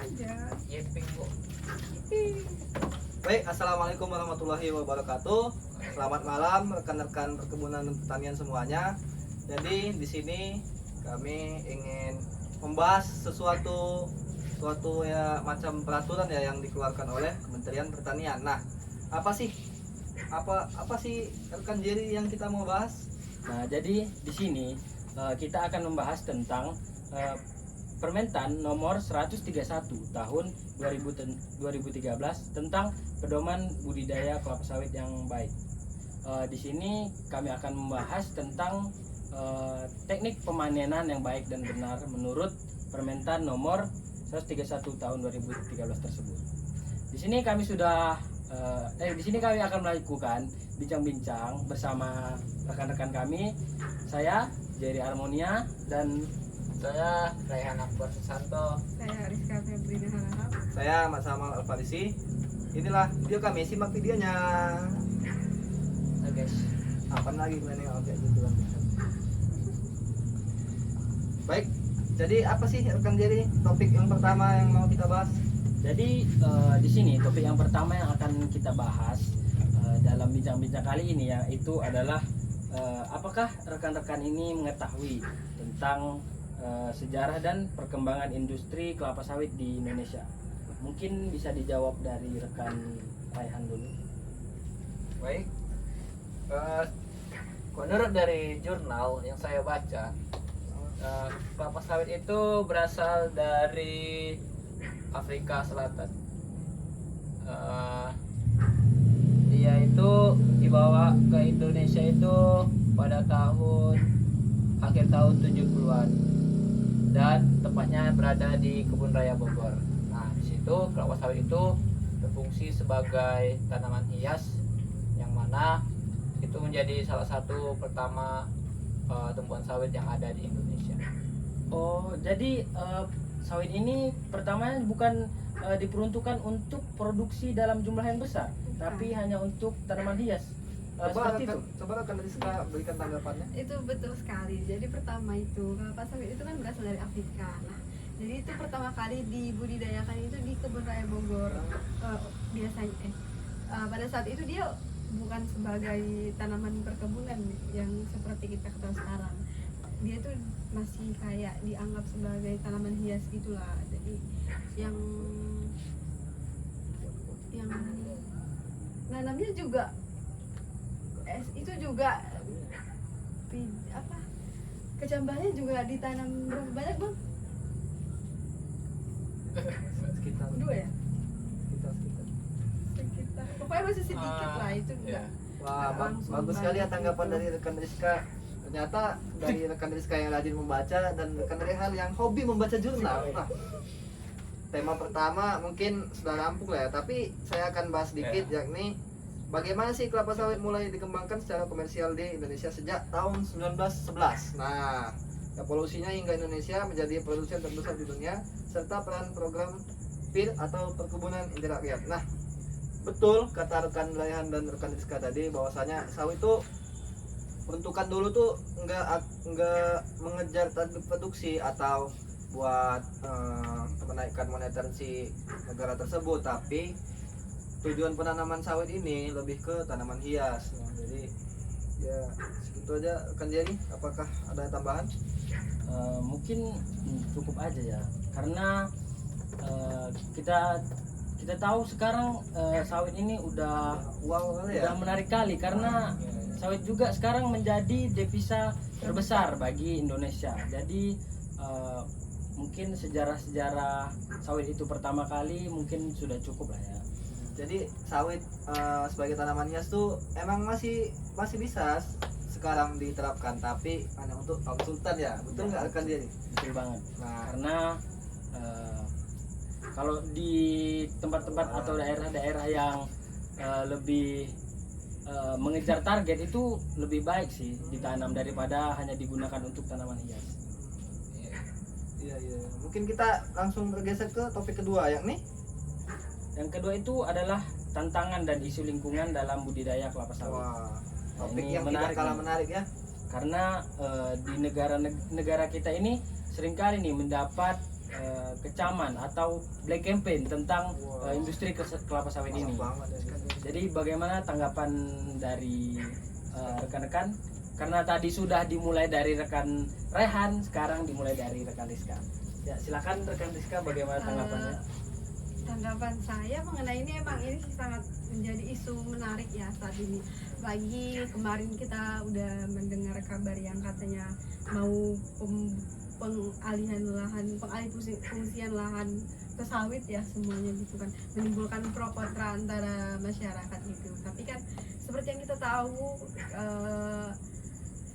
aja. Yeping bu. Baik, assalamualaikum warahmatullahi wabarakatuh. Selamat malam rekan-rekan perkebunan dan pertanian semuanya. Jadi di sini kami ingin membahas suatu ya macam peraturan ya yang dikeluarkan oleh Kementerian Pertanian. Nah, apa sih rekan Jerry yang kita mau bahas? Nah, jadi di sini kita akan membahas tentang Permentan nomor 131 tahun 2013 tentang pedoman budidaya kelapa sawit yang baik. Di sini kami akan membahas tentang teknik pemanenan yang baik dan benar menurut Permentan nomor 131 tahun 2013 tersebut. Di sini kami akan melakukan bincang-bincang bersama rekan-rekan kami. Saya Jerry Harmonia dan Saya Raihan Akbar Susanto. Saya Rizka Febrina Harahap. Saya Mas Amal Alfarisi. Inilah video kami, simak videonya. Nah, guys. Apa lagi planning kayak gitu kan. Baik, jadi apa sih rekan Jerry topik yang pertama yang mau kita bahas? Jadi di sini topik yang pertama yang akan kita bahas dalam bincang-bincang kali ini yaitu adalah apakah rekan-rekan ini mengetahui tentang sejarah dan perkembangan industri kelapa sawit di Indonesia? Mungkin bisa dijawab dari rekan Raihan dulu. Baik. Menurut dari jurnal yang saya baca, kelapa sawit itu berasal dari Afrika Selatan. Dia itu dibawa ke Indonesia itu pada akhir tahun 70-an dan tepatnya berada di Kebun Raya Bogor. Nah, di situ kelapa sawit itu berfungsi sebagai tanaman hias yang mana itu menjadi salah satu pertama tumbuhan sawit yang ada di Indonesia. Oh, jadi sawit ini pertamanya bukan diperuntukkan untuk produksi dalam jumlah yang besar, tapi hanya untuk tanaman hias. Seperti itu. Coba rekan Rizka berikan tanggapannya. Itu betul sekali. Jadi pertama itu kelapa sawit itu kan berasal dari Afrika. Nah, jadi itu pertama kali dibudidayakan itu di Kebun Raya Bogor. Biasanya pada saat itu dia bukan sebagai tanaman perkebunan yang seperti kita ketahui sekarang. Dia tuh masih kayak dianggap sebagai tanaman hias gitulah. Jadi yang nanamnya juga itu juga kecambahnya juga ditanam berapa banyak bang? Sekitar 2 ya? sekitar. Pokoknya masih sedikit lah itu enggak. Wah, bagus sekali ya tanggapan dari rekan Rizka. Ternyata dari rekan Rizka yang rajin membaca dan rekan Rehal yang hobi membaca jurnal. Nah, tema pertama mungkin sudah rampung lah ya, tapi saya akan bahas sedikit yakni bagaimana sih kelapa sawit mulai dikembangkan secara komersial di Indonesia sejak tahun 1911. Nah, evolusinya hingga Indonesia menjadi produsen terbesar di dunia serta peran program PIR atau perkebunan inti rakyat. Nah, betul kata rekan Raihan dan rekan Rizka tadi bahwasanya sawit itu peruntukan dulu tuh enggak mengejar target produksi atau buat menaikkan moneter si negara tersebut, tapi tujuan penanaman sawit ini lebih ke tanaman hias. Nah, jadi ya segitu aja kan Jerry. Apakah ada tambahan? Mungkin cukup aja ya, karena kita tahu sekarang sawit ini udah Kali ya? menarik kali karena sawit juga sekarang menjadi devisa terbesar bagi Indonesia. Jadi mungkin sejarah sawit itu pertama kali mungkin sudah cukup lah ya. Jadi sawit sebagai tanaman hias tuh emang masih bisa sekarang diterapkan, tapi hanya untuk kaum sultan ya, betul nggak rekan Jerry? Betul banget. Nah, Karena kalau di tempat-tempat atau daerah-daerah yang lebih mengejar target itu lebih baik sih ditanam daripada hanya digunakan untuk tanaman hias. iya. Mungkin kita langsung bergeser ke topik kedua yakni Yang kedua itu adalah tantangan dan isu lingkungan dalam budidaya kelapa sawit. wah, topik ini yang tidak menarik kalah nih. menarik ya. Karena di negara kita ini seringkali nih mendapat kecaman atau black campaign tentang industri kelapa sawit ini. banget ya kan. Jadi bagaimana tanggapan dari rekan-rekan? Karena tadi sudah dimulai dari rekan Rehan, sekarang dimulai dari rekan Rizka. Ya, silakan rekan Rizka, bagaimana tanggapannya? Tanggapan saya mengenai ini emang ini sangat menjadi isu menarik ya saat ini. Lagi kemarin kita udah mendengar kabar yang katanya mau pengalihan lahan, fungsian lahan ke sawit ya semuanya gitu kan, menimbulkan pro kontra antara masyarakat gitu. Tapi kan seperti yang kita tahu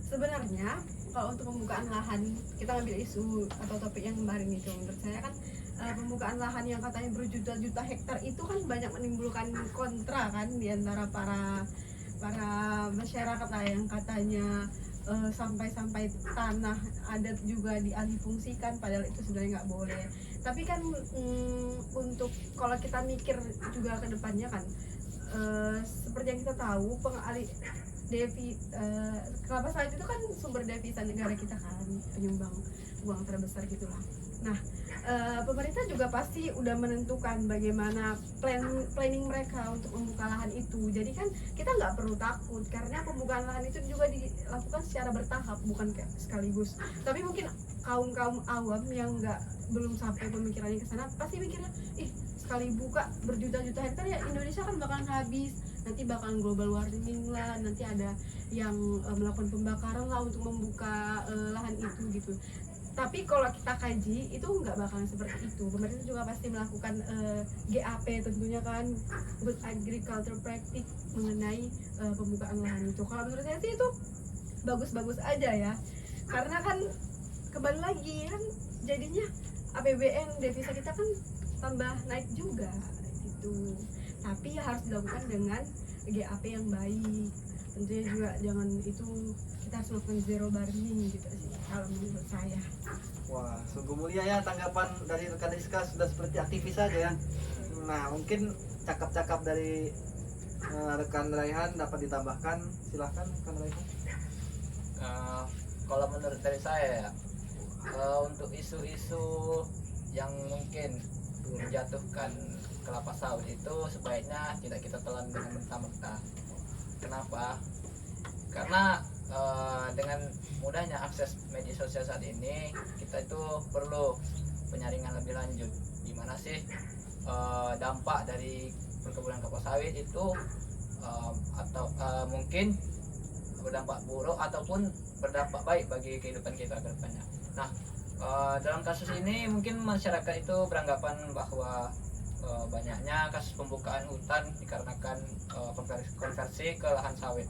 sebenarnya kalau untuk pembukaan lahan, kita ambil isu atau topik yang kemarin itu, menurut saya kan pembukaan lahan yang katanya berjuta-juta hektar itu kan banyak menimbulkan kontra kan di antara para masyarakat lah, yang katanya sampai tanah adat juga dialihfungsikan, padahal itu sebenarnya nggak boleh. Tapi kan untuk kalau kita mikir juga ke depannya kan, seperti yang kita tahu kelapa sawit itu kan sumber devisa negara kita kan, penyumbang uang terbesar gitulah. Nah, pemerintah juga pasti udah menentukan bagaimana planning mereka untuk membuka lahan itu. Jadi kan kita nggak perlu takut, karena pembukaan lahan itu juga dilakukan secara bertahap, bukan kayak sekaligus. Tapi mungkin kaum awam yang belum sampai pemikirannya ke sana pasti mikirnya, sekali buka berjuta-juta hektar ya Indonesia kan bakalan habis, nanti bakalan global warming lah, nanti ada yang melakukan pembakaran lah untuk membuka lahan itu gitu. Tapi kalau kita kaji itu nggak bakalan seperti itu. Pemerintah juga pasti melakukan GAP tentunya kan, Good Agriculture Practice, mengenai pembukaan lahan itu. Kalau menurut saya sih itu bagus-bagus aja ya, karena kan kembali lagi kan jadinya APBN devisa kita kan tambah naik juga gitu. Tapi ya harus dilakukan dengan GAP yang baik. Tentunya juga jangan itu, kita harus melakukan zero bargaining gitu sih kalau menurut saya. Wah, sungguh mulia ya tanggapan dari rekan Rizka, sudah seperti aktivis saja ya. Nah, mungkin cakap-cakap dari rekan Raihan dapat ditambahkan, silahkan rekan Raihan. Kalau menurut dari saya ya, untuk isu-isu yang mungkin menjatuhkan kelapa sawit itu sebaiknya tidak kita telan dengan mentah-mentah. Kenapa? Karena dengan mudahnya akses media sosial saat ini, kita itu perlu penyaringan lebih lanjut. Gimana sih dampak dari perkebunan kelapa sawit itu, atau mungkin berdampak buruk ataupun berdampak baik bagi kehidupan kita ke depannya. Nah, dalam kasus ini mungkin masyarakat itu beranggapan bahwa banyaknya kasus pembukaan hutan dikarenakan konversi ke lahan sawit.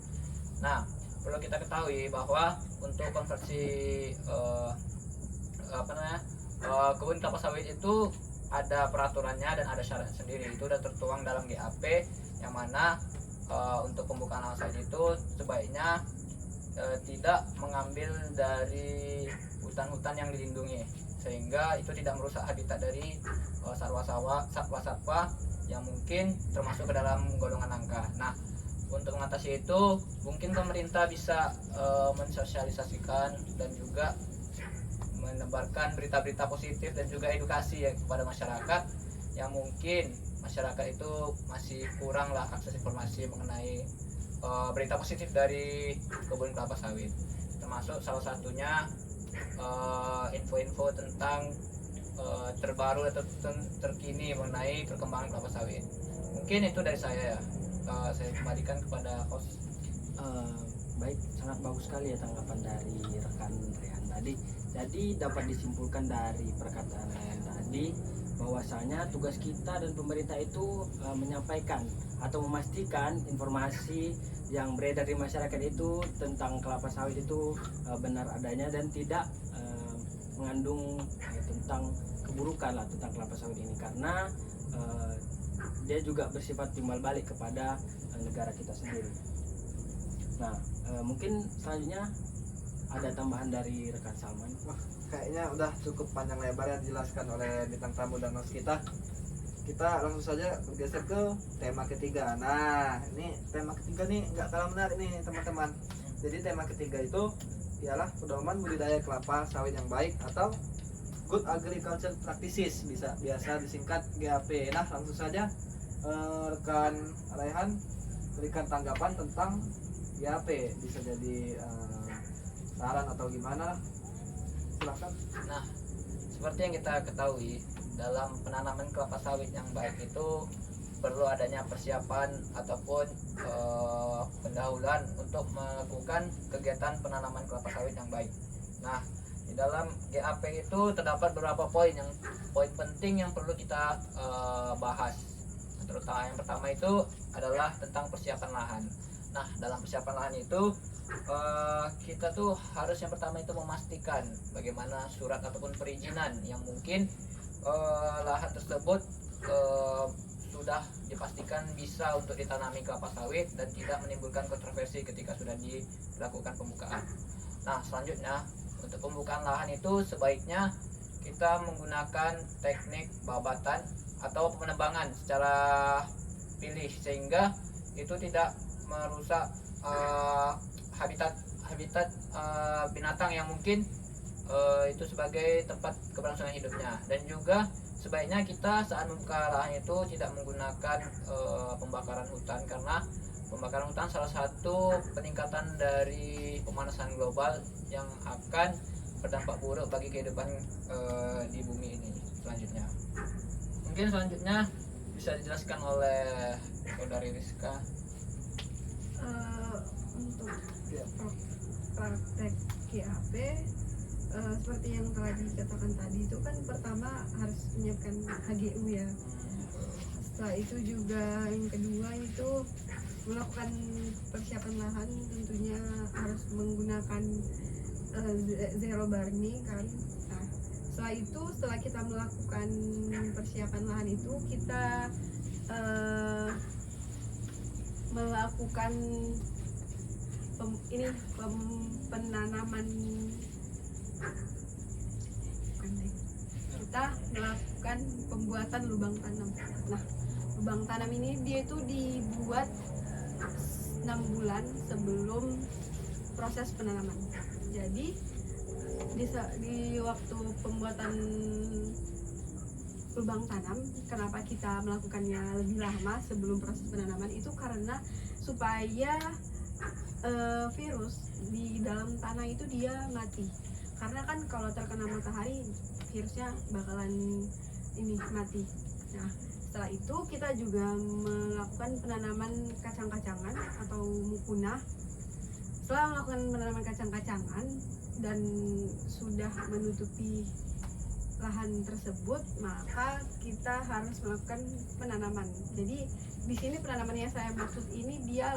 Nah, perlu kita ketahui bahwa untuk konversi kebun kelapa sawit itu ada peraturannya dan ada syarat sendiri. Itu sudah tertuang dalam GAP, yang mana untuk pembukaan lahan sawit itu sebaiknya tidak mengambil dari hutan-hutan yang dilindungi, sehingga itu tidak merusak habitat dari satwa-satwa yang mungkin termasuk ke dalam golongan langka. Nah, untuk mengatasi itu mungkin pemerintah bisa mensosialisasikan dan juga menebarkan berita-berita positif dan juga edukasi ya kepada masyarakat, yang mungkin masyarakat itu masih kurang lah akses informasi mengenai berita positif dari kebun kelapa sawit, termasuk salah satunya info-info tentang terbaru atau terkini mengenai perkembangan kelapa sawit. Mungkin itu dari saya ya. Saya kembalikan kepada host. Baik, sangat bagus sekali ya tanggapan dari rekan Rehan tadi. Jadi dapat disimpulkan dari perkataan Rehan tadi bahwasanya tugas kita dan pemerintah itu menyampaikan atau memastikan informasi yang beredar di masyarakat itu tentang kelapa sawit itu benar adanya dan tidak mengandung tentang keburukan lah tentang kelapa sawit ini, karena dia juga bersifat timbal balik kepada negara kita sendiri. Nah, mungkin selanjutnya ada tambahan dari rekan Salman. Wah, kayaknya udah cukup panjang lebar yang dijelaskan oleh bintang tamu dan host kita. Kita langsung saja bergeser ke tema ketiga. Nah, ini tema ketiga nih nggak kalah menarik nih teman-teman. Jadi tema ketiga itu ialah pedoman budidaya kelapa sawit yang baik atau Good Agriculture Practices, biasa disingkat GAP. Nah, langsung saja rekan Raihan berikan tanggapan tentang GAP, bisa jadi saran atau gimana, silakan. Nah, seperti yang kita ketahui, dalam penanaman kelapa sawit yang baik itu perlu adanya persiapan ataupun pendahuluan untuk melakukan kegiatan penanaman kelapa sawit yang baik. Nah, di dalam GAP itu terdapat beberapa poin penting yang perlu kita bahas. Terutama yang pertama itu adalah tentang persiapan lahan. Nah, dalam persiapan lahan itu kita tuh harus yang pertama itu memastikan bagaimana surat ataupun perizinan yang mungkin lahan tersebut sudah dipastikan bisa untuk ditanami kelapa sawit dan tidak menimbulkan kontroversi ketika sudah dilakukan pembukaan. Nah, selanjutnya untuk pembukaan lahan itu sebaiknya kita menggunakan teknik babatan atau penebangan secara pilih sehingga itu tidak merusak habitat binatang yang mungkin itu sebagai tempat keberlangsungan hidupnya. Dan juga sebaiknya kita saat membuka lahan itu tidak menggunakan pembakaran hutan, karena pembakaran hutan salah satu peningkatan dari pemanasan global yang akan berdampak buruk bagi kehidupan di bumi ini. Selanjutnya bisa dijelaskan oleh saudari Rizka. Untuk praktek GAP seperti yang telah dikatakan tadi itu kan pertama harus menyiapkan HGU ya. Setelah itu juga yang kedua itu melakukan persiapan lahan, tentunya harus menggunakan zero burning kan. Nah, setelah kita melakukan persiapan lahan itu kita melakukan penanaman, kita melakukan pembuatan lubang tanam. Nah, lubang tanam ini dia itu dibuat 6 bulan sebelum proses penanaman. Jadi di waktu pembuatan lubang tanam, kenapa kita melakukannya lebih lama sebelum proses penanaman itu karena supaya virus di dalam tanah itu dia mati. Karena kan kalau terkena matahari virusnya bakalan mati. Nah, setelah itu kita juga melakukan penanaman kacang-kacangan atau mukuna. Setelah melakukan penanaman kacang-kacangan dan sudah menutupi lahan tersebut, maka kita harus melakukan penanaman. Jadi di sini penanaman yang saya maksud ini dia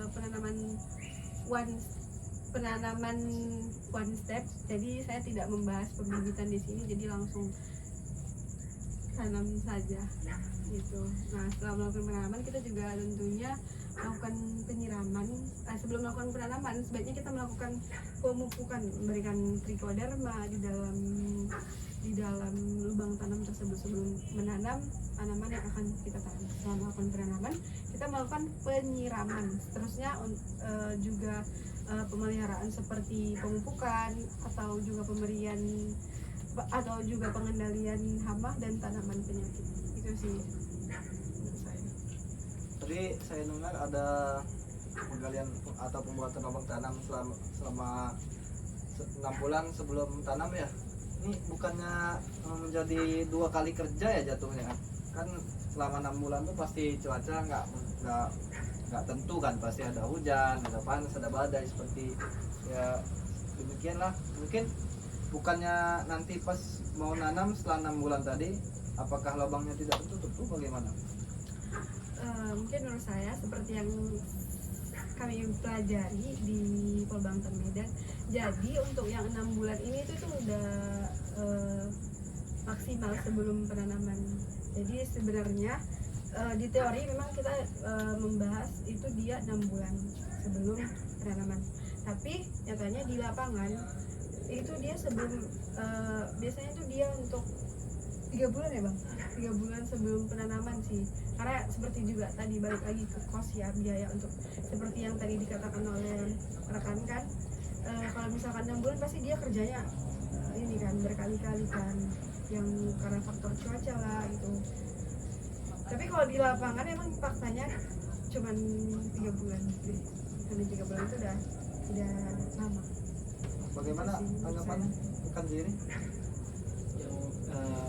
penanaman one step. Jadi saya tidak membahas pembibitan di sini, jadi langsung tanam saja gitu. Nah, setelah melakukan penanaman kita juga tentunya melakukan penyiraman. Sebelum melakukan penanaman sebaiknya kita melakukan pemupukan, memberikan trichoderma di dalam lubang tanam tersebut sebelum menanam tanaman yang akan kita tanam. Setelah melakukan penanaman kita melakukan penyiraman. Seterusnya juga pemeliharaan seperti pemupukan atau juga pemberian atau juga pengendalian hama dan tanaman penyakit. Itu sih menurut saya. Tadi saya dengar ada penggalian atau pembuatan lubang tanam selama 6 bulan sebelum tanam ya. Ini bukannya menjadi 2 kali kerja ya jatuhnya kan? Selama 6 bulan tuh pasti cuaca nggak tentu kan, pasti ada hujan, ada panas, ada badai, seperti ya demikianlah. Mungkin bukannya nanti pas mau nanam setelah 6 bulan tadi apakah lubangnya tidak tertutup tuh bagaimana? Mungkin menurut saya seperti yang kami pelajari di Polbangtan Medan. Jadi untuk yang 6 bulan ini itu tuh udah maksimal sebelum penanaman. Jadi sebenarnya di teori memang kita membahas itu dia 6 bulan sebelum penanaman. Tapi nyatanya di lapangan itu dia sebelum biasanya itu dia untuk 3 bulan ya bang, 3 bulan sebelum penanaman sih. Karena seperti juga tadi balik lagi ke kos ya, biaya untuk seperti yang tadi dikatakan oleh rekan kan, kalau misalkan 6 bulan pasti dia kerjanya ini kan berkali-kali kan, yang karena faktor cuaca lah gitu. Tapi kalau di lapangan emang faktanya cuman 3 bulan sih, karena 3 bulan itu udah lama. Bagaimana tanggapan rekan sendiri? Yang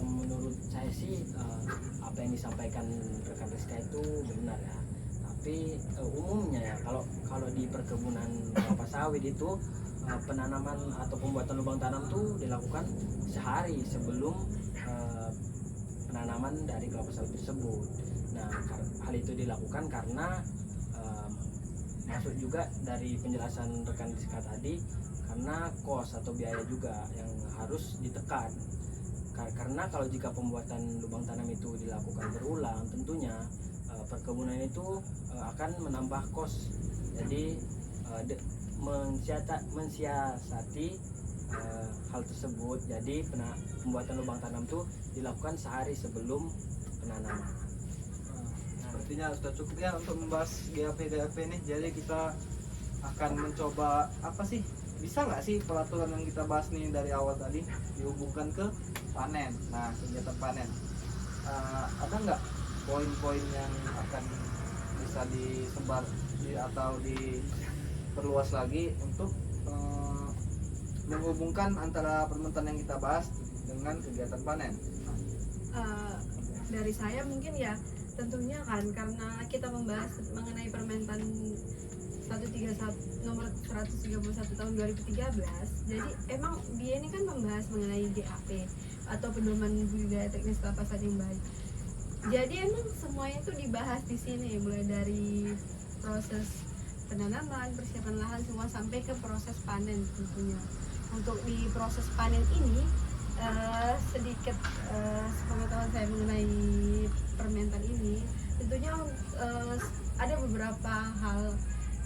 menurut saya sih apa yang disampaikan rekan Rizka itu benar ya. Tapi umumnya ya kalau di perkebunan kelapa sawit itu penanaman atau pembuatan lubang tanam tuh dilakukan sehari sebelum penanaman dari kelapa sawit tersebut. Nah, hal itu dilakukan karena masuk juga dari penjelasan rekan Rizka tadi, karena kos atau biaya juga yang harus ditekan. Karena kalau jika pembuatan lubang tanam itu dilakukan berulang, tentunya perkebunan itu akan menambah kos. Jadi mensiasati hal tersebut. Jadi pembuatan lubang tanam itu dilakukan sehari sebelum penanaman. Sepertinya sudah cukup ya untuk membahas GAP ini. Jadi kita akan mencoba apa sih? Bisa nggak sih peraturan yang kita bahas nih dari awal tadi dihubungkan ke panen? Nah, kegiatan panen. Ada nggak poin-poin yang akan bisa disebar atau diperluas lagi untuk menghubungkan antara permentan yang kita bahas dengan kegiatan panen? Dari saya mungkin ya tentunya kan karena kita membahas mengenai Permentan 131 nomor 131 tahun 2013, jadi emang dia ini kan membahas mengenai GAP atau pedoman budidaya teknis kelapa sawit yang baik. Jadi emang semuanya itu dibahas di sini, mulai dari proses penanaman, persiapan lahan, semua sampai ke proses panen tentunya. Untuk di proses panen ini sedikit pengetahuan saya mengenai permentan ini, tentunya ada beberapa hal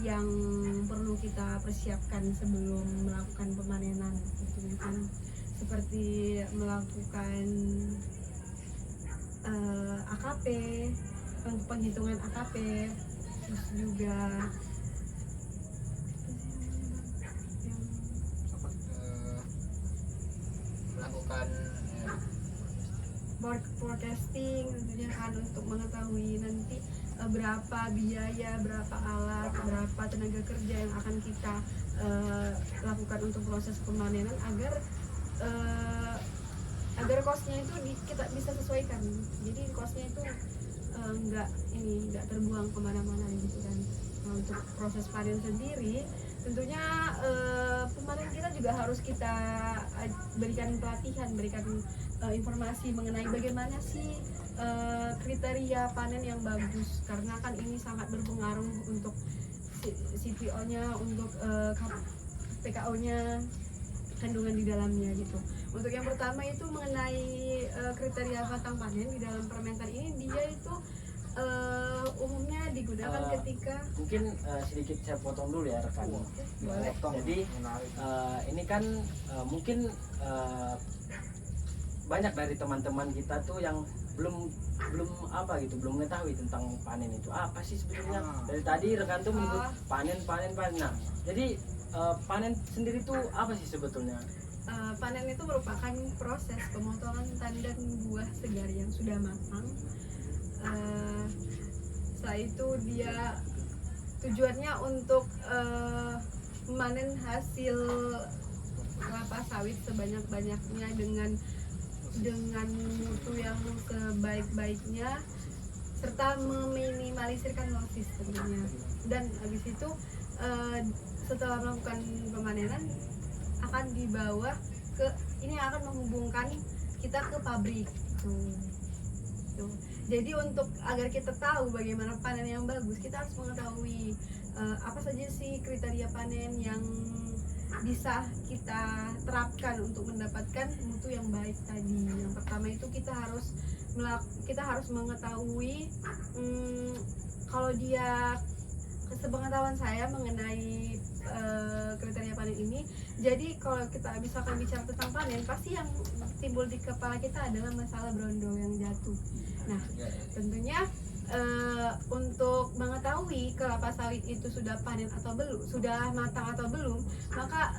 yang perlu kita persiapkan sebelum melakukan pemanenan, tentunya kan seperti melakukan AKP, penghitungan AKP, terus juga melakukan forecasting tentunya kan untuk mengetahui nanti berapa biaya, berapa alat, berapa tenaga kerja yang akan kita lakukan untuk proses pemanenan agar costnya itu kita bisa sesuaikan. Jadi costnya itu nggak terbuang kemana-mana gitu kan. Nah, untuk proses panen sendiri tentunya pemanen kita juga harus kita berikan pelatihan, berikan informasi mengenai bagaimana sih kriteria panen yang bagus, karena kan ini sangat berpengaruh untuk CPO-nya, untuk PKO-nya, kandungan di dalamnya gitu. Untuk yang pertama itu mengenai kriteria batang panen di dalam permentan ini, dia itu umumnya digunakan ketika Mungkin sedikit saya potong dulu ya rekan. boleh. Jadi ini kan mungkin banyak dari teman-teman kita tuh yang belum mengetahui tentang panen itu apa sih sebenarnya. Dari tadi rekan tuh menyebut panen. Nah, jadi panen sendiri tuh apa sih sebetulnya? Panen itu merupakan proses pemotongan tandan buah segar yang sudah matang. Setelah itu dia tujuannya untuk memanen hasil kelapa sawit sebanyak-banyaknya dengan mutu yang sebaik-baiknya, serta meminimalisirkan losis tentunya. Dan habis itu setelah melakukan pemanenan akan dibawa ini akan menghubungkan kita ke pabrik tuh. Jadi untuk agar kita tahu bagaimana panen yang bagus, kita harus mengetahui apa saja sih kriteria panen yang bisa kita terapkan untuk mendapatkan mutu yang baik tadi. Yang pertama itu kita harus mengetahui kalau dia, sepengetahuan saya mengenai kriteria panen ini, jadi kalau kita misalkan bicara tentang panen, pasti yang timbul di kepala kita adalah masalah brondol yang jatuh. Nah, tentunya untuk mengetahui kelapa sawit itu sudah panen atau belum, sudah matang atau belum, maka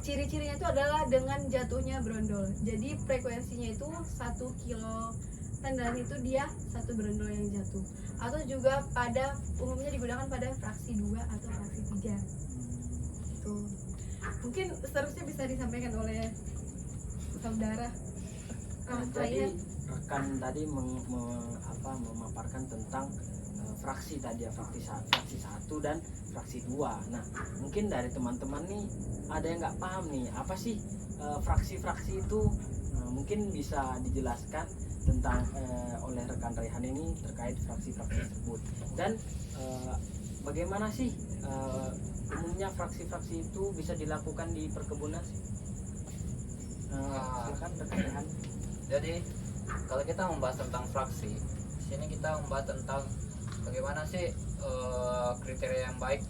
ciri-cirinya itu adalah dengan jatuhnya brondol. Jadi frekuensinya itu 1 kilo tandan itu dia 1 brondol yang jatuh. Atau juga pada umumnya digunakan pada fraksi 2 atau fraksi 3. Tuh. Mungkin seterusnya bisa disampaikan oleh saudara. Nah, jadi rekan tadi memaparkan tentang fraksi tadi ya, fraksi 1 dan fraksi 2. Nah, mungkin dari teman-teman nih ada yang nggak paham nih, apa sih fraksi-fraksi itu? Mungkin bisa dijelaskan tentang oleh rekan Raihan ini terkait fraksi-fraksi tersebut. Dan bagaimana sih umumnya fraksi-fraksi itu bisa dilakukan di perkebunan sih? Silakan rekan Raihan. Jadi kalau kita membahas tentang fraksi, di sini kita membahas tentang bagaimana sih kriteria yang baik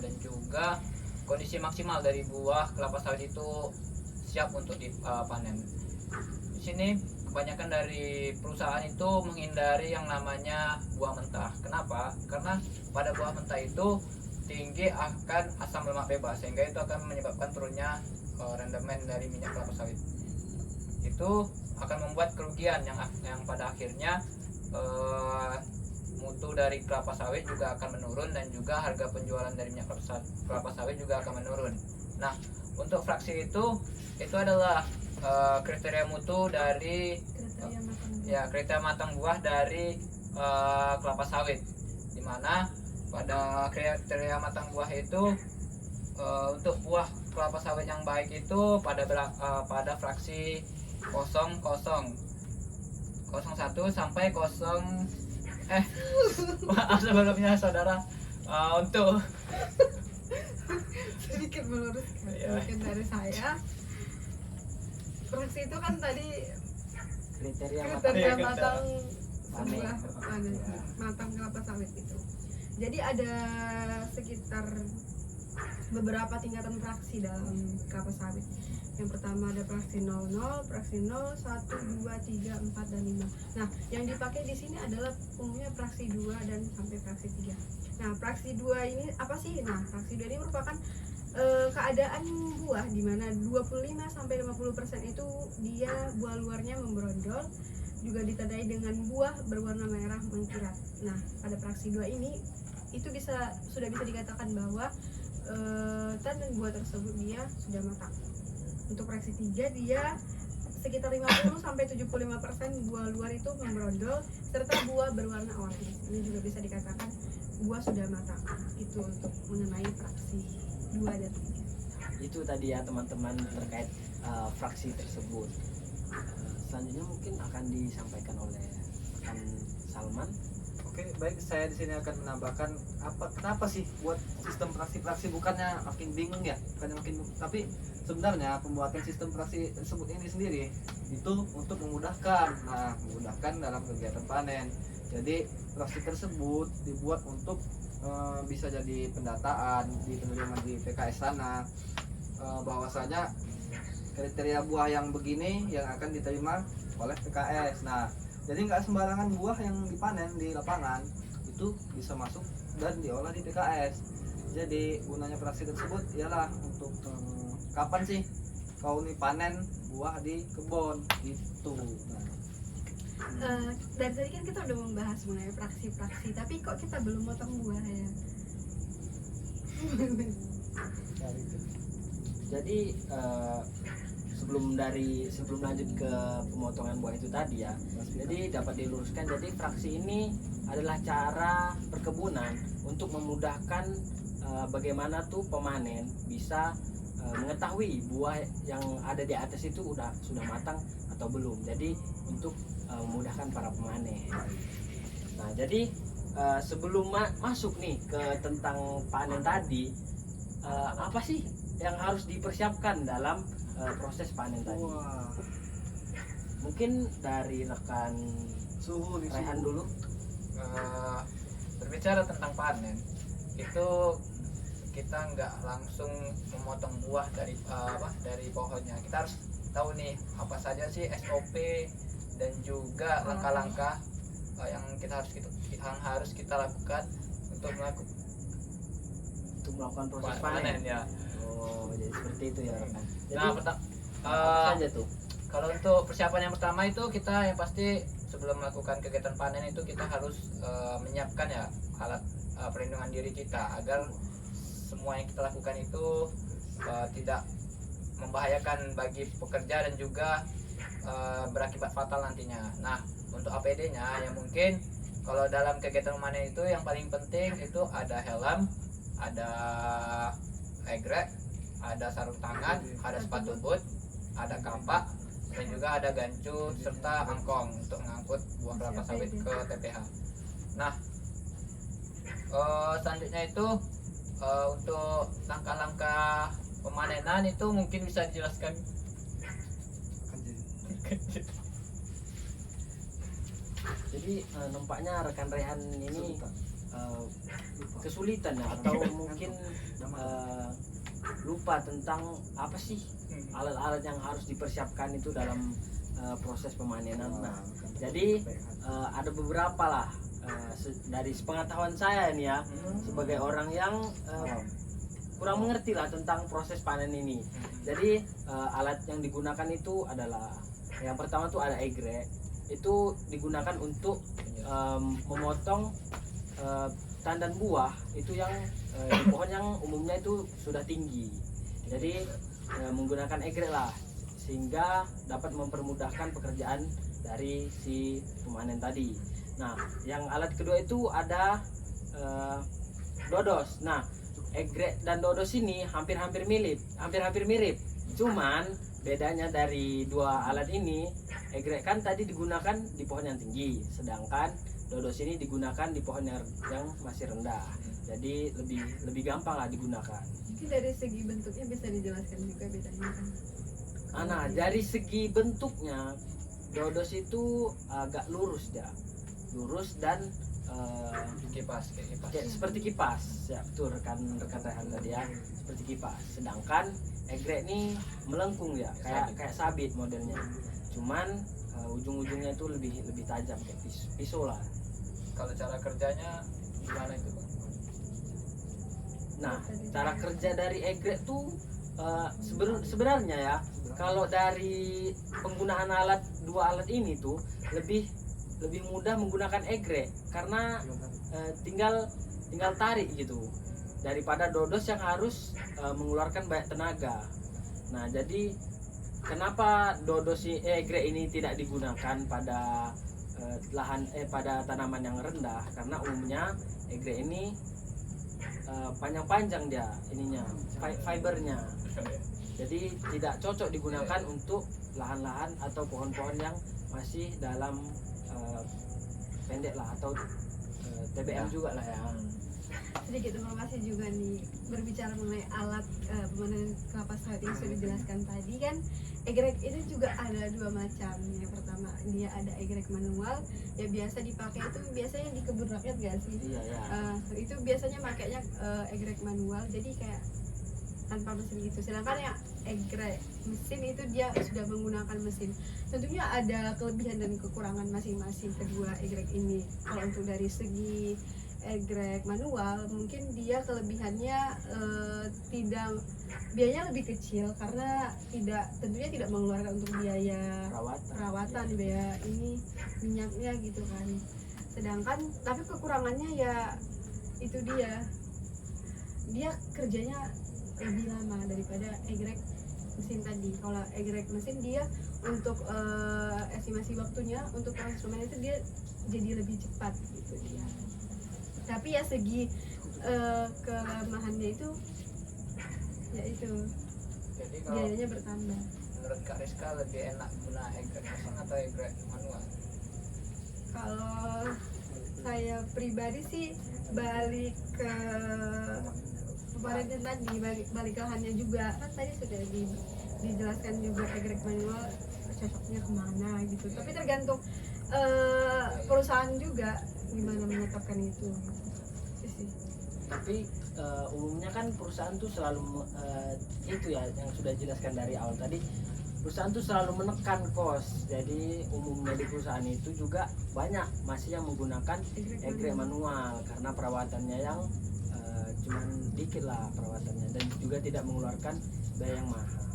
dan juga kondisi maksimal dari buah kelapa sawit itu siap untuk dipanen. Di sini kebanyakan dari perusahaan itu menghindari yang namanya buah mentah. Kenapa? Karena pada buah mentah itu tinggi akan asam lemak bebas, sehingga itu akan menyebabkan turunnya rendemen dari minyak kelapa sawit. Itu akan membuat kerugian yang pada akhirnya mutu dari kelapa sawit juga akan menurun dan juga harga penjualan dari minyak kelapa sawit juga akan menurun. Nah, untuk fraksi itu adalah kriteria mutu dari kriteria matang buah dari kelapa sawit, dimana pada kriteria matang buah itu untuk buah kelapa sawit yang baik itu pada fraksi 01 sampai 0 maaf sebelumnya saudara, untuk sedikit meluruskan mungkin dari saya. Fraksi itu kan tadi Kriteria kriteria matang. matang sebuah matang kelapa sawit itu. Jadi ada sekitar beberapa tingkatan fraksi dalam kelapa sawit. Yang pertama ada fraksi 00, fraksi 0, 1, 2, 3, 4 dan 5. Nah, yang dipakai di sini adalah umumnya fraksi 2 dan sampai fraksi 3. Nah, fraksi 2 ini apa sih? Nah, fraksi 2 ini merupakan keadaan buah di mana 25 sampai 50% itu dia buah luarnya membrondol, juga ditandai dengan buah berwarna merah mengkilat. Nah, pada fraksi 2 ini itu sudah bisa dikatakan bahwa tandan buah tersebut dia sudah matang. Untuk fraksi 3 dia sekitar 50 sampai 75% buah luar itu membrondol serta buah berwarna oranye. Ini juga bisa dikatakan buah sudah matang. Itu untuk mengenai fraksi 2 dan 3. Itu tadi ya teman-teman terkait fraksi tersebut. Selanjutnya mungkin akan disampaikan oleh rekan Salman. Oke, baik, saya di sini akan menambahkan kenapa sih buat sistem fraksi-fraksi, bukannya makin bingung ya, tapi sebenarnya pembuatan sistem fraksi tersebut ini sendiri itu untuk memudahkan dalam kegiatan panen. Jadi fraksi tersebut dibuat untuk bisa jadi pendataan di penerimaan di PKS sana, bahwasanya kriteria buah yang begini yang akan diterima oleh PKS. Nah, jadi nggak sembarangan buah yang dipanen di lapangan itu bisa masuk dan diolah di PKS. Jadi gunanya fraksi tersebut ialah untuk kapan sih kau nih panen buah di kebun gitu. Dari tadi kan kita udah membahas mengenai fraksi-fraksi, tapi kok kita belum motong buah ya? Jadi sebelum lanjut ke pemotongan buah itu tadi ya, jadi dapat diluruskan, jadi fraksi ini adalah cara perkebunan untuk memudahkan bagaimana tuh pemanen bisa mengetahui buah yang ada di atas itu sudah matang atau belum. Jadi untuk memudahkan para pemanen. Nah, jadi sebelum masuk nih ke tentang panen tadi, apa sih yang harus dipersiapkan dalam proses panen tadi? Mungkin dari rekan Raihan dulu. Berbicara tentang panen itu kita nggak langsung memotong buah dari pohonnya. Kita harus tahu nih apa saja sih SOP dan juga langkah-langkah yang harus kita lakukan untuk melakukan Proses panen ya. Oh, jadi seperti itu ya rekan. Jadi Nah, apa saja tuh? kalau untuk persiapan yang pertama itu kita yang pasti sebelum melakukan kegiatan panen itu kita harus menyiapkan ya alat perlindungan diri kita agar semua yang kita lakukan itu tidak membahayakan bagi pekerja dan juga berakibat fatal nantinya. Nah, untuk APD-nya yang mungkin kalau dalam kegiatan memanen itu yang paling penting itu ada helm, ada egrek, ada sarung tangan, ada sepatu boot, ada kapak, dan juga ada gancut serta angkong untuk mengangkut buah kelapa sawit ke TPH. Nah, selanjutnya itu untuk langkah-langkah pemanenan itu mungkin bisa dijelaskan. Jadi nampaknya rekan Rehan ini kesulitan ya, atau mungkin lupa tentang apa sih alat-alat yang harus dipersiapkan itu dalam proses pemanenan. Nah, jadi ada beberapa lah dari sepengetahuan saya nih ya, sebagai orang yang kurang mengerti lah tentang proses panen ini. Jadi alat yang digunakan itu adalah yang pertama tuh ada egrek. Itu digunakan untuk memotong tandan buah itu yang di pohon yang umumnya itu sudah tinggi. Jadi menggunakan egrek lah sehingga dapat mempermudahkan pekerjaan dari si pemanen tadi. Nah, yang alat kedua itu ada dodos. Nah, egrek dan dodos ini hampir-hampir mirip. Cuman bedanya dari dua alat ini, egrek kan tadi digunakan di pohon yang tinggi, sedangkan dodos ini digunakan di pohon yang masih rendah. Jadi lebih gampang lah digunakan. Mungkin dari segi bentuknya bisa dijelaskan juga bedanya kan? Nah, dari segi bentuknya dodos itu agak lurus ya, lurus dan kayak seperti kipas ya, betul rekan Rehan tadi ya, seperti kipas. Sedangkan egrek ini melengkung ya, kayak sabit modelnya, cuman ujung-ujungnya itu lebih tajam kayak pisau lah. Kalau cara kerjanya gimana itu, Bang? Nah, cara kerja dari egrek tuh sebenarnya ya, kalau dari penggunaan dua alat ini tuh lebih mudah menggunakan egrek karena tinggal tarik gitu, daripada dodos yang harus mengeluarkan banyak tenaga. Nah, jadi kenapa egrek ini tidak digunakan pada pada tanaman yang rendah? Karena umumnya egrek ini panjang-panjang dia ininya, fibernya. Jadi tidak cocok digunakan untuk lahan-lahan atau pohon-pohon yang masih dalam pendek lah, atau TBM juga lah ya. Sedikit informasi juga nih, berbicara mengenai alat pemanen kelapa sawit yang sudah dijelaskan tadi kan, egrek itu juga ada dua macam. Yang pertama dia ada egrek manual, ya biasa dipakai itu biasanya di kebun rakyat gak sih? Iya, ya. Itu biasanya makanya egrek manual, jadi kayak tanpa mesin gitu. Sedangkan yang egrek mesin itu dia sudah menggunakan mesin. Tentunya ada kelebihan dan kekurangan masing-masing kedua egrek ini. Kalau untuk dari segi egrek manual, mungkin dia kelebihannya biayanya lebih kecil karena tentunya tidak mengeluarkan untuk biaya perawatan, biaya ini minyaknya gitu kan. Sedangkan tapi kekurangannya ya itu dia kerjanya lebih lama daripada egrek mesin tadi. Kalau egrek mesin dia untuk estimasi waktunya untuk proses pemanen itu dia jadi lebih cepat gitu dia. Tapi ya segi kelemahannya itu ya itu Jadi kalau biayanya bertambah. menurut Kak Rizka lebih enak guna egrek mesin atau egrek manual? Kalau saya pribadi sih balik ke pemanen tadi, balik ke lahannya juga kan tadi sudah dijelaskan juga egrek manual cocoknya kemana gitu. Tapi tergantung perusahaan juga gimana menetapkan itu sih. Tapi umumnya kan perusahaan tuh selalu itu ya yang sudah dijelaskan dari awal tadi, perusahaan tuh selalu menekan kos. Jadi umumnya di perusahaan itu juga banyak masih yang menggunakan egrek manual karena perawatannya yang cuman dikit lah perawatannya dan juga tidak mengeluarkan biaya yang mahal.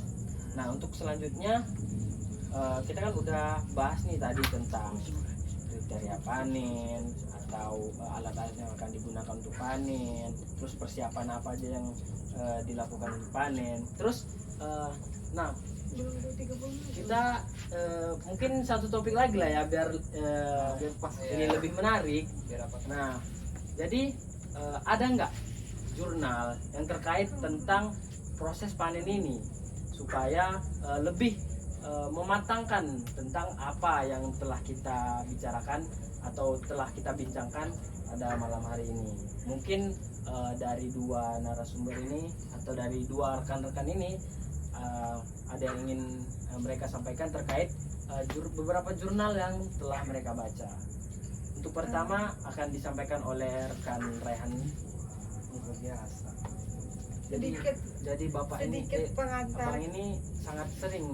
Nah untuk selanjutnya kita kan udah bahas nih tadi tentang kriteria panen atau alat-alat yang akan digunakan untuk panen, terus persiapan apa aja yang dilakukan untuk panen. Terus nah Belum ada 30 menit. kita mungkin satu topik lagi lah ya biar Biar pas ini ya. lebih menarik. Biar apa? Nah jadi ada nggak jurnal yang terkait tentang proses panen ini supaya lebih mematangkan tentang apa yang telah kita bicarakan atau telah kita bincangkan pada malam hari ini. Mungkin dari dua narasumber ini atau dari dua rekan-rekan ini ada yang ingin mereka sampaikan terkait beberapa jurnal yang telah mereka baca. Untuk pertama akan disampaikan oleh rekan Rehan. Biasa. Jadi bapak ini sedikit pengantar. abang ini sangat sering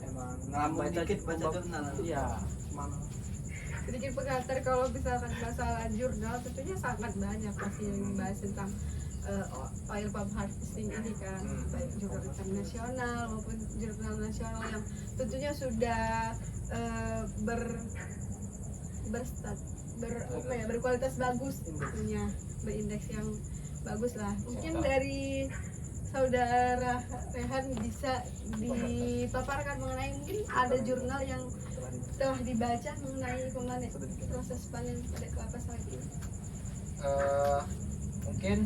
Emang ngalamun dikit baca jurnal. Iya. Mana? Sedikit pengantar kalau misalkan masalah jurnal tentunya sangat banyak pasti yang dibahas tentang oil palm harvesting ini kan, baik jurnal internasional maupun jurnal nasional yang tentunya sudah berkualitas bagus tentunya, berindeks yang bagus lah. Mungkin dari saudara Rehan bisa dipaparkan mengenai mungkin ada jurnal yang telah dibaca mengenai proses panen pada kelapa sawit ini. Mungkin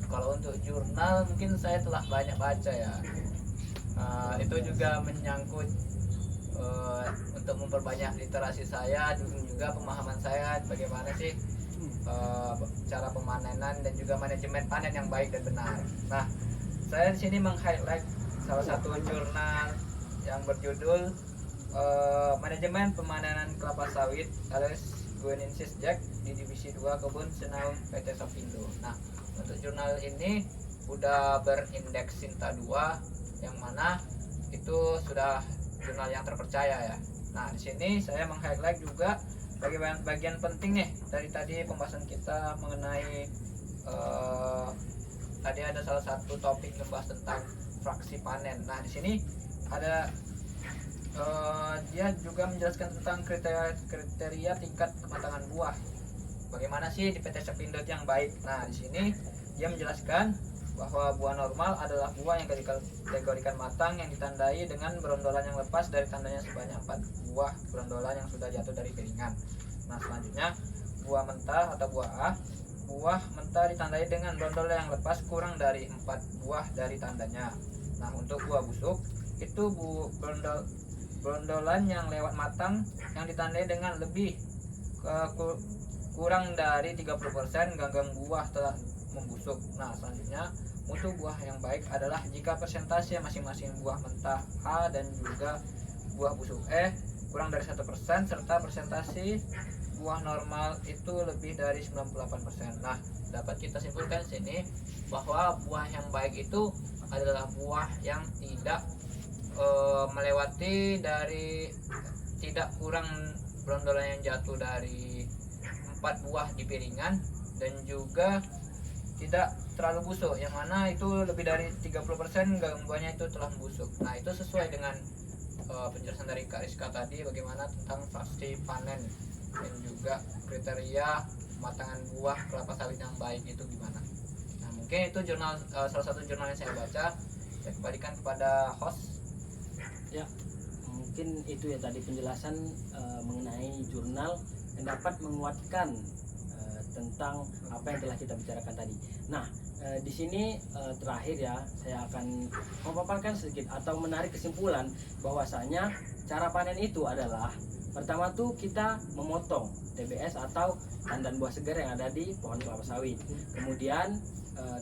kalau untuk jurnal mungkin saya telah banyak baca ya. Itu juga menyangkut untuk memperbanyak literasi saya, juga pemahaman saya bagaimana sih cara pemanenan dan juga manajemen panen yang baik dan benar. Nah, saya di sini meng-highlight salah satu jurnal yang berjudul Manajemen Pemanenan Kelapa Sawit alias Guinensis Jack di Divisi 2 Kebun Senau PT Sofindo. Nah, untuk jurnal ini udah berindeks Sinta 2 yang mana itu sudah jurnal yang terpercaya ya. Nah, di sini saya meng-highlight juga bagian penting nih dari tadi pembahasan kita mengenai tadi ada salah satu topik membahas tentang fraksi panen. Nah, di sini ada dia juga menjelaskan tentang kriteria tingkat kematangan buah. Bagaimana sih di PT Sofindo yang baik? Nah, di sini dia menjelaskan bahwa buah normal adalah buah yang dikategorikan matang yang ditandai dengan berondolan yang lepas dari tandanya sebanyak 4 buah berondolan yang sudah jatuh dari piringan. Nah, selanjutnya buah mentah atau buah A. Buah mentah ditandai dengan berondolan yang lepas kurang dari 4 buah dari tandanya. Nah, untuk buah busuk itu berondolan yang lewat matang yang ditandai dengan lebih kurang dari 30% ganggang buah telah membusuk. Nah, selanjutnya mutu buah yang baik adalah jika persentase masing-masing buah mentah A dan juga buah busuk E kurang dari 1% serta persentase buah normal itu lebih dari 98%. Nah, dapat kita simpulkan di sini bahwa buah yang baik itu adalah buah yang tidak melewati dari tidak kurang berondolan yang jatuh dari 4 buah di piringan dan juga tidak terlalu busuk, yang mana itu lebih dari 30% buahnya itu telah membusuk. Nah, itu sesuai dengan penjelasan dari Kak Rizka tadi bagaimana tentang fraksi panen dan juga kriteria kematangan buah kelapa sawit yang baik itu gimana. Nah, mungkin itu jurnal salah satu jurnal yang saya baca. Saya kembalikan kepada host. Ya, mungkin itu ya tadi penjelasan mengenai jurnal yang dapat menguatkan tentang apa yang telah kita bicarakan tadi. Nah, di sini terakhir ya saya akan memaparkan sedikit atau menarik kesimpulan bahwasanya cara panen itu adalah pertama tuh kita memotong TBS atau tandan buah segar yang ada di pohon kelapa sawit. Kemudian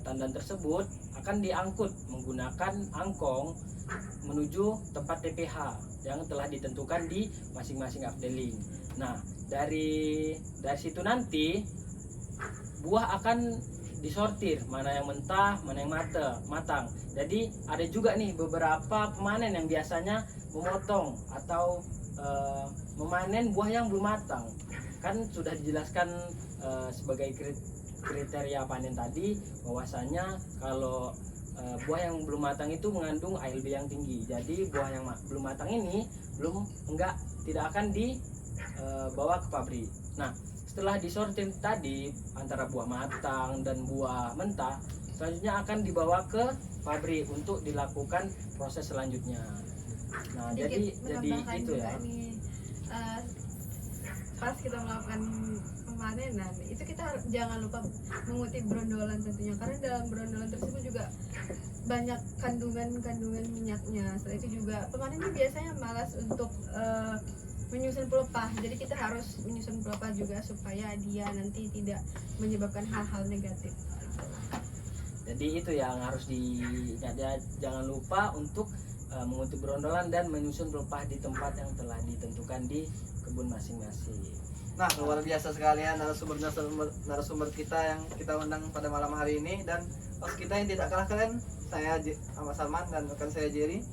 tandan tersebut akan diangkut menggunakan angkong menuju tempat TPH yang telah ditentukan di masing-masing afdeling. Nah, dari situ nanti buah akan disortir mana yang mentah, mana yang matang. Jadi ada juga nih beberapa pemanen yang biasanya memotong atau memanen buah yang belum matang. Kan sudah dijelaskan sebagai kriteria panen tadi, bahwasanya kalau buah yang belum matang itu mengandung ALB yang tinggi. Jadi buah yang belum matang ini tidak akan dibawa ke pabrik. Nah, setelah disortir tadi antara buah matang dan buah mentah, selanjutnya akan dibawa ke pabrik untuk dilakukan proses selanjutnya. Nah, jadi menambahkan itu juga ya. nih, pas kita melakukan pemanenan itu kita jangan lupa mengutip brondolan tentunya, karena dalam brondolan tersebut juga banyak kandungan minyaknya. Setelah itu juga pemanen ini biasanya malas untuk menyusun pelepah, jadi kita harus menyusun pelepah juga supaya dia nanti tidak menyebabkan hal-hal negatif. Jadi itu yang harus diingat ya, jangan lupa untuk mengutip brondolan dan menyusun pelepah di tempat yang telah ditentukan di kebun masing-masing. Nah, luar biasa sekalian narasumber kita yang kita undang pada malam hari ini, dan host kita yang tidak kalah keren, saya Ahmad Salman dan rekan saya Jerry.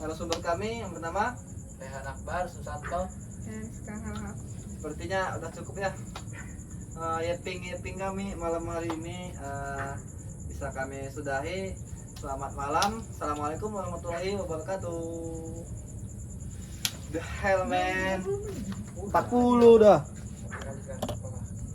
Narasumber kami yang bernama Rehan Akbar Susanto. Dan sekarang sepertinya udah cukup ya. Yeping kami malam hari ini bisa kami sudahi. Selamat malam. Assalamualaikum warahmatullahi wabarakatuh. The hell man. 40 dah.